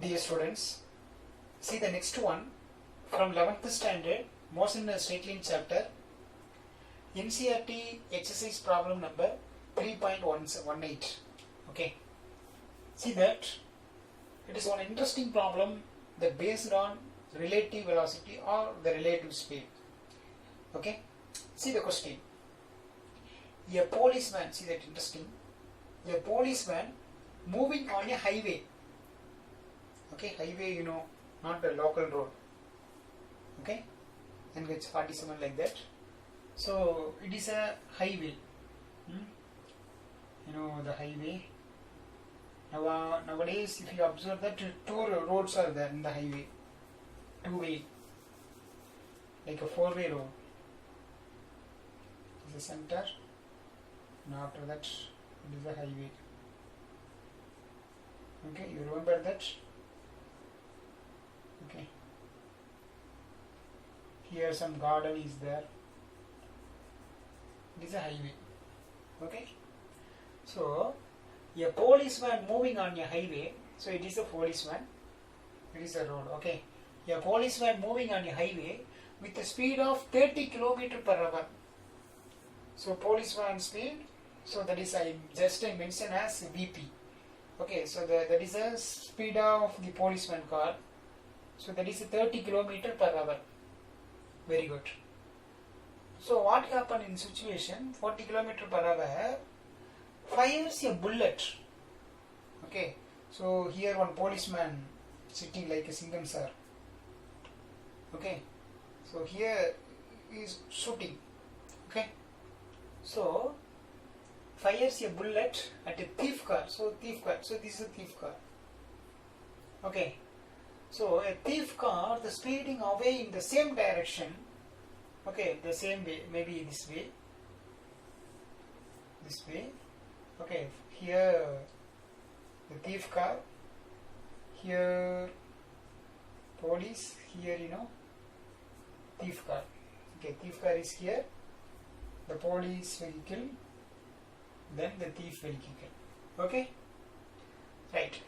Dear students, see the next one from 11th standard, motion in a straight line chapter, NCERT exercise problem number 3.18. Okay, see that it is one interesting problem that based on relative velocity or the relative speed. Okay, see the question. A policeman, see that interesting, a policeman moving on a highway. Okay, highway, you know, not the local road. Okay, NH 47 like that. So it is a highway. You know the highway. Nowadays, if you observe that two roads are there in the highway, two-way, like a four-way road. This is the center, and after that, it is a highway. Okay, you remember that? Okay. Here some garden is there. It is a highway. Okay. So a policeman moving on a highway. So it is a policeman. It is a road. Okay. A policeman moving on a highway with a speed of 30 km per hour. So policeman speed. So that is I mention as VP. Okay. So that is a speed of the policeman car. So that is 30 km per hour. Very good. So what happened in situation 40 km per hour fires a bullet. Okay. So here one policeman sitting like a single sir. Okay. So here is shooting. Okay. So fires a bullet at a thief car. So thief car. So this is a thief car. Okay. So a thief car, the speeding away in the same direction, okay, the same way, maybe this way, okay, here the thief car, here police, here thief car, okay, thief car is here, the police vehicle, then the thief vehicle, okay, right,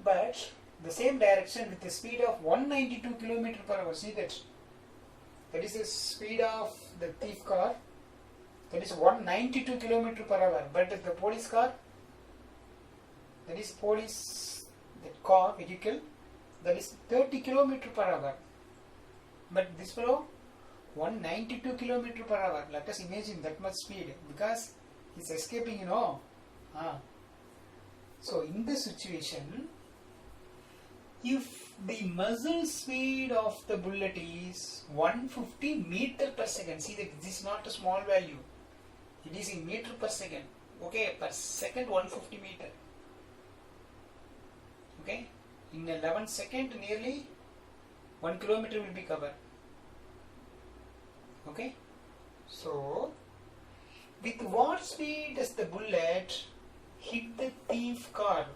but the same direction with the speed of 192 km per hour. See that? That is the speed of the thief car. That is 192 km per hour. But the police car, that is police, that car, vehicle, that is 30 km per hour. But this fellow, 192 km per hour. Let us imagine that much speed because he is escaping, So in this situation, if the muzzle speed of the bullet is 150 meter per second, see that this is not a small value, it is in meter per second, okay, per second 150 meter, okay, in 11 seconds nearly 1 kilometer will be covered, okay. So with what speed does the bullet hit the thief car,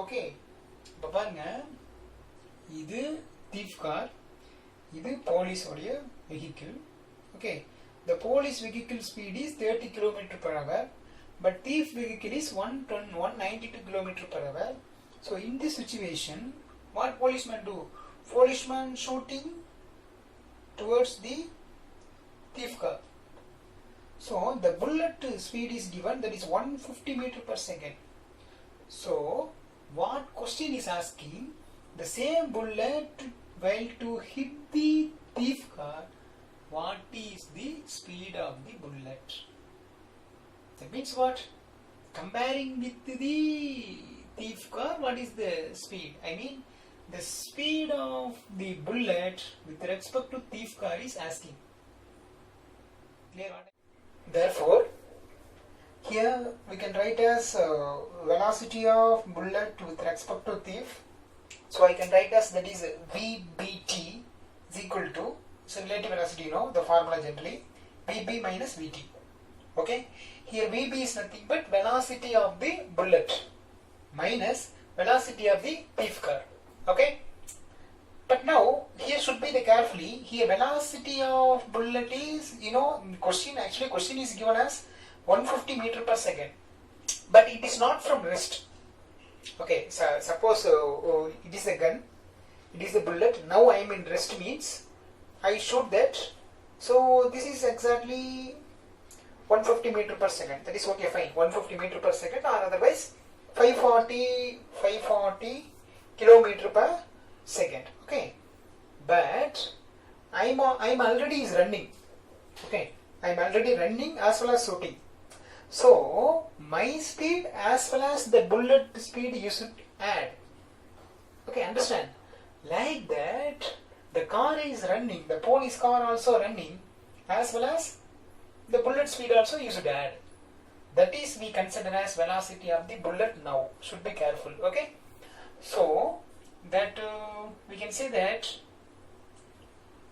okay. இப்போ பாருங்க இது thief car, இது police உடைய vehicle. Okay, the police vehicle speed is 30 km per hour, but thief vehicle is 192 km per hour. So in this situation, what policeman do? Policeman shooting towards the thief car. So the bullet speed is given, that is 150 meter per second. So what question is asking, the same bullet while to hit the thief car, what is the speed of the bullet? That means what? Comparing with the thief car, what is the speed? I mean the speed of the bullet with respect to thief car is asking. Clear? Therefore here we can write as velocity of bullet with respect to thief. So I can write as that is VBT is equal to, so relative velocity, the formula generally, VB minus VT. Okay. Here VB is nothing but velocity of the bullet minus velocity of the thief car. Okay. But now here should be the carefully, here velocity of bullet is, question is given as 150 meter per second, but it is not from rest. Okay, so suppose it is a gun, it is a bullet. Now I am in rest means I shoot that. So this is exactly 150 meter per second. That is okay, fine. 150 meter per second, or otherwise 540 kilometer per second. Okay, but I'm already is running. Okay, I'm already running as well as shooting. So my speed as well as the bullet speed you should add. Okay, understand? Like that, the car is running, the police car also running, as well as the bullet speed also you should add. That is we consider as velocity of the bullet now. Should be careful. Okay. So that we can say that.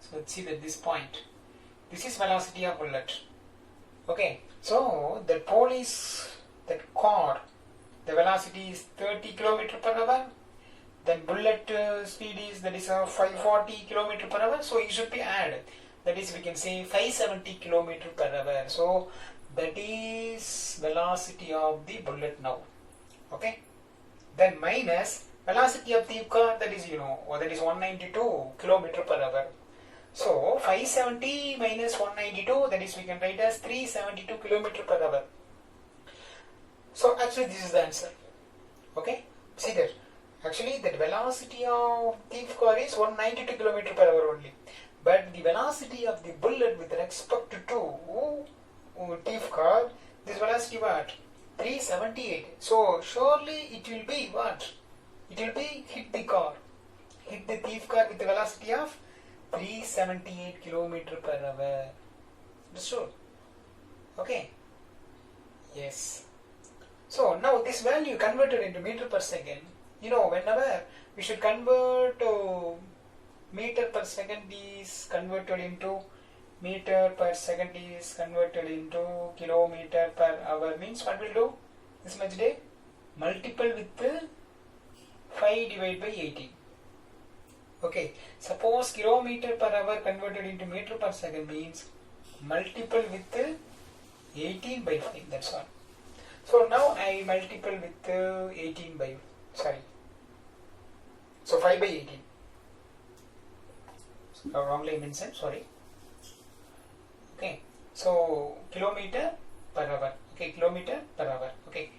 So let's see that this point. This is velocity of bullet. Okay. So the police, that car, the velocity is 30 km per hour. Then bullet speed is, that is 540 km per hour. So it should be added. That is, we can say 570 km per hour. So that is velocity of the bullet now. Okay. Then minus velocity of the car, that is, that is 192 km per hour. So 570 minus 192, that is, we can write as 372 km per hour. So actually this is the answer. Okay. See that. Actually that velocity of thief car is 192 km per hour only. But the velocity of the bullet with respect to thief car, this velocity what? 378. So surely it will be what? It will be hit the car. Hit the thief car with the velocity of 378 km per hour. Understood? Okay. Yes. So now this value converted into meter per second. Whenever we should convert meter per second is converted into meter per second is converted into kilometer per hour, means what will do this much day? Multiple with 5 divided by 18. Okay, suppose kilometer per hour converted into meter per second means multiple with 18 by 5, that's all. So now I multiple with 18 by, so 5 by 18. Wrongly mentioned, sorry. Okay, so kilometer per hour. Okay, kilometer per hour. Okay,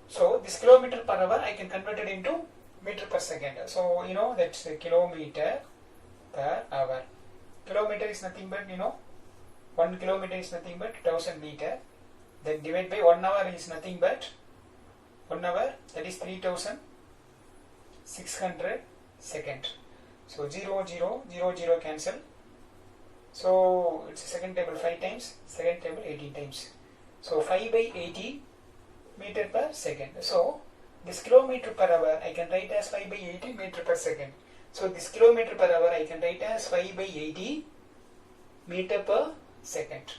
so this kilometer per hour I can convert it into meter per second. So that's kilometer per hour. Kilometer is nothing but 1 kilometer is nothing but 1000 meter. Then divide by 1 hour is nothing but 1 hour, that is 3600 second. So 0 0 0 0 cancel. So it's second table 5 times, second table 18 times. So 5 by 80 meter per second. So this kilometer per hour I can write as 5 by 80 meter per second. So this kilometer per hour I can write as 5 by 80 meter per second.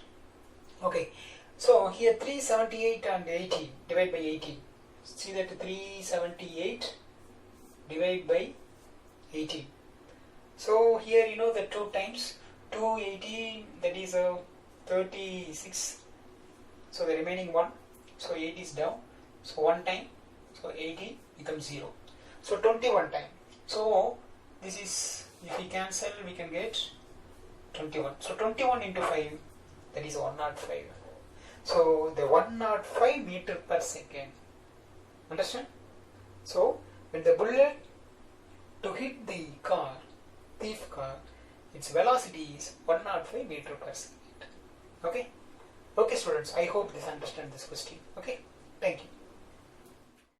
Okay. So here 378 and 80 divide by 80. See that 378 divide by 80. So here the 2 times 280, that is 36. So the remaining 1. So 8 is down. So 1 time. So 80 becomes 0. So 21 time. So this is, if we cancel we can get 21. So 21 into 5, that is 105. So the 105 meter per second. Understand? So when the bullet to hit the car, thief car, its velocity is 105 meter per second. Okay? Okay students, I hope this understand this question. Okay? Thank you.